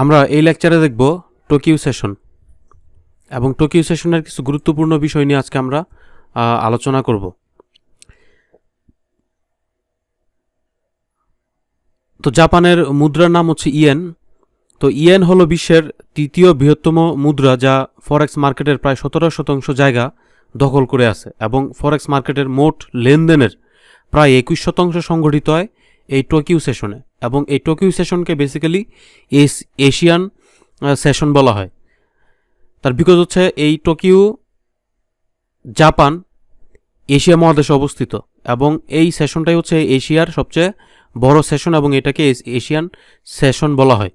আমরা এই লেকচারে দেখব টোকিও সেশন এবং টোকিও সেশনের কিছু গুরুত্বপূর্ণ বিষয় নিয়ে আজকে আমরা আলোচনা করব। তো জাপানের মুদ্রার নাম হচ্ছে ইয়েন। তো ইয়েন হলো বিশ্বের তৃতীয় বৃহত্তম মুদ্রা, যা ফরেক্স মার্কেটের প্রায় 17% জায়গা দখল করে আছে এবং ফরেক্স মার্কেটের মোট লেনদেনের প্রায় 21% সংঘটিত হয় এই টোকিও সেশনে। এবং এই টোকিও সেশনকে বেসিক্যালি এশিয়ান সেশন বলা হয়। তার বিকজ হচ্ছে এই টোকিও জাপান এশিয়া মহাদেশে অবস্থিত এবং এই সেশনটাই হচ্ছে এশিয়ার সবচেয়ে বড় সেশন এবং এটাকে এশিয়ান সেশন বলা হয়।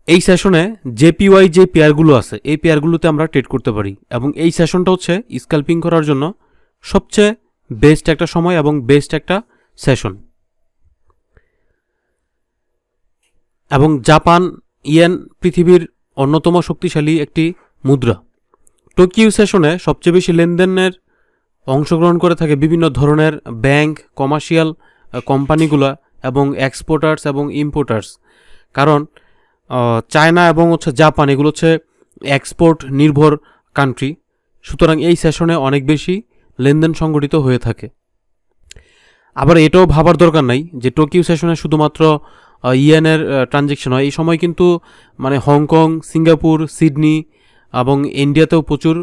এই সেশনে জেপিওয়াই যে পেয়ারগুলো আছে এই পেয়ারগুলোতে আমরা ট্রেড করতে পারি এবং এই সেশনটা হচ্ছে স্ক্যাল্পিং করার জন্য সবচেয়ে বেস্ট একটা সময় এবং বেস্ট একটা সেশন। এবং জাপান ইয়েন পৃথিবীর অন্যতম শক্তিশালী একটি মুদ্রা। টোকিও সেশনে সবচেয়ে বেশি লেনদেনের অংশগ্রহণ করে থাকে বিভিন্ন ধরনের ব্যাংক, কমার্শিয়াল কোম্পানিগুলো এবং এক্সপোর্টার্স এবং ইম্পোর্টার্স। কারণ চায়না এবং জাপান এগুলো হচ্ছে এক্সপোর্ট নির্ভর কান্ট্রি, সুতরাং এই সেশনে অনেক বেশি লেনদেন সংগঠিত হয়ে থাকে। আবার এটাও ভাবার দরকার নাই যে টোকিও সেশনে শুধুমাত্র ইয়েনের ট্রানজেকশন হয়। এই সময় কিন্তু হংকং, সিঙ্গাপুর, সিডনি এবং ইন্ডিয়াতেও প্রচুর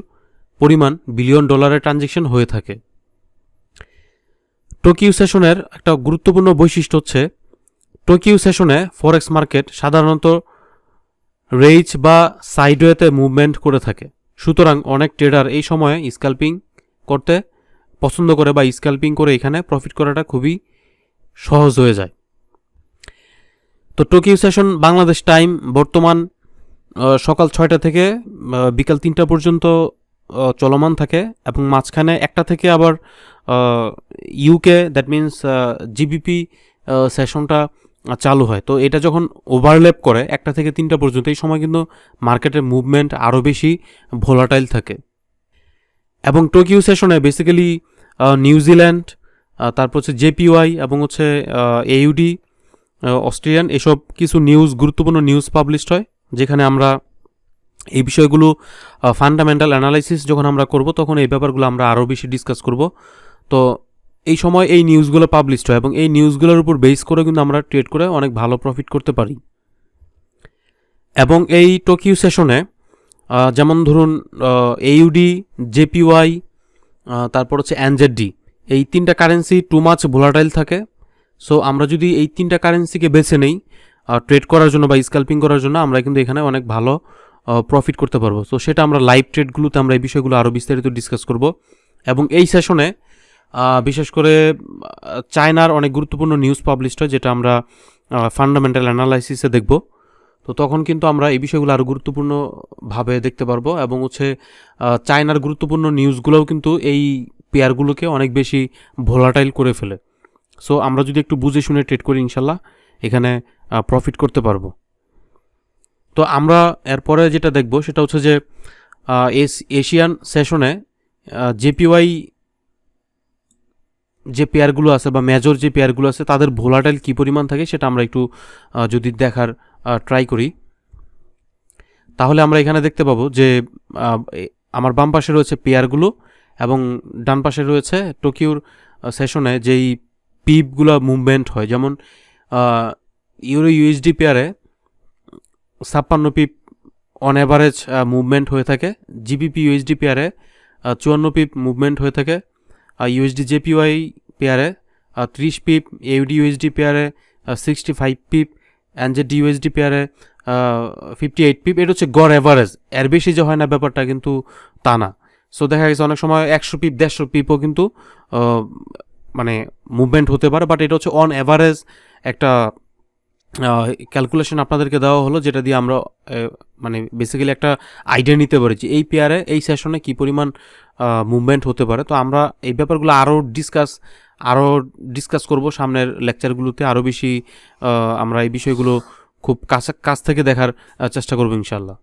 পরিমাণ বিলিয়ন ডলারের ট্রানজেকশন হয়ে থাকে। টোকিও সেশনের একটা গুরুত্বপূর্ণ বৈশিষ্ট্য হচ্ছে টোকিও সেশনে ফরেক্স মার্কেট সাধারণত রেঞ্জ বা সাইডওয়েতে মুভমেন্ট করে থাকে, সুতরাং অনেক ট্রেডার এই সময়ে স্ক্যাল্পিং করতে পছন্দ করে বা স্ক্যাল্পিং করে এখানে প্রফিট করাটা খুবই সহজ হয়ে যায়। তো টোকিও সেশন বাংলাদেশ টাইম বর্তমান সকাল 6টা থেকে বিকাল 3টা পর্যন্ত চলমান থাকে এবং মাঝখানে 1টা থেকে আবার ইউকে দ্যাট মিনস জিবিপি সেশনটা চালু হয়। তো এটা যখন ওভারল্যাপ করে 1টা থেকে 3টা পর্যন্ত, এই সময় কিন্তু মার্কেটের মুভমেন্ট আরও বেশি ভোলাটাইল থাকে। এবং টোকিও সেশনে বেসিক্যালি নিউজিল্যান্ড, তারপর জেপিওয়াই এবং এইউডি অস্ট্রেলিয়ান এসব কিছু গুরুত্বপূর্ণ নিউজ পাবলিশড হয়, যেখানে আমরা এই বিষয়গুলো ফান্ডামেন্টাল অ্যানালাইসিস যখন আমরা করব তখন এই ব্যাপারগুলো আমরা আরও বেশি ডিসকাস করব। তো এই সময় এই নিউজগুলো পাবলিশড হয় এবং এই নিউজগুলোর উপর বেস করে কিন্তু আমরা ট্রেড করে অনেক ভালো প্রফিট করতে পারি। এবং এই টোকিও সেশনে যেমন ধরুন এইউডি, জেপিওয়াই, তারপর এনজেডি, এই 3টা কারেন্সি টু মাচ ভোলাটাইল থাকে। সো আমরা যদি এই 3টা কারেন্সিকে বেছে নেই ট্রেড করার জন্য বা স্ক্যাল্পিং করার জন্য, আমরা কিন্তু এখানে অনেক ভালো প্রফিট করতে পারবো। তো সেটা আমরা লাইভ ট্রেডগুলোতে আমরা এই বিষয়গুলো আরও বিস্তারিত ডিসকাস করব। এবং এই সেশনে বিশেষ করে চায়নার অনেক গুরুত্বপূর্ণ নিউজ পাবলিশড হয়, যেটা আমরা ফান্ডামেন্টাল অ্যানালাইসিসে দেখব। তো তখন কিন্তু আমরা এই বিষয়গুলো আরও গুরুত্বপূর্ণভাবে দেখতে পারবো এবং চায়নার গুরুত্বপূর্ণ নিউজগুলোও কিন্তু এই পেয়ারগুলোকে অনেক বেশি ভোলাটাইল করে ফেলে। সো আমরা যদি একটু বুঝে শুনে ট্রেড করি, ইনশাল্লাহ এখানে প্রফিট করতে পারবো। তো আমরা এরপরে যেটা দেখব সেটা হচ্ছে যে এশিয়ান সেশনে জেপিওয়াই যে পেয়ারগুলো আছে বা মেজর যে পেয়ারগুলো আছে তাদের ভোলাটাইল কী পরিমাণ থাকে সেটা আমরা একটু যদি দেখার ট্রাই করি, তাহলে আমরা এখানে দেখতে পাবো যে আমার বাম পাশে রয়েছে পেয়ারগুলো এবং ডান পাশে রয়েছে টোকিওর সেশনে যেই পিপগুলো মুভমেন্ট হয়। যেমন ইউরো ইউএসডি পেয়ারে 56 পিপ অন অ্যাভারেজ মুভমেন্ট হয়ে থাকে, জিবিপি ইউএসডি পেয়ারে 54 পিপ মুভমেন্ট হয়ে থাকে, ইউএসডি জেপিওয়াই পেয়ারে 30 পিপ, এইউডি ইউএসডি পেয়ারে 65 পিপ, এনজেডি ইউএসডি পেয়ারে 58 পিপ। এটা হচ্ছে গড় অ্যাভারেজ, এর বেশি যে হয় না ব্যাপারটা কিন্তু তা না। সো দেখা গেছে অনেক সময় 100 পিপ 150 পিপও কিন্তু মুভমেন্ট হতে পারে, বাট এটা হচ্ছে অন অ্যাভারেজ একটা ক্যালকুলেশন আপনাদেরকে দেওয়া হলো, যেটা দিয়ে আমরা বেসিক্যালি একটা আইডিয়া নিতে পারি যে এই পেয়ারে এই সেশনে কী পরিমাণ মুভমেন্ট হতে পারে। তো আমরা এই ব্যাপারগুলো আরও ডিসকাস করব সামনের লেকচারগুলোতে, আরও বেশি আমরা এই বিষয়গুলো খুব কাছ থেকে দেখার চেষ্টা করব ইনশাল্লাহ।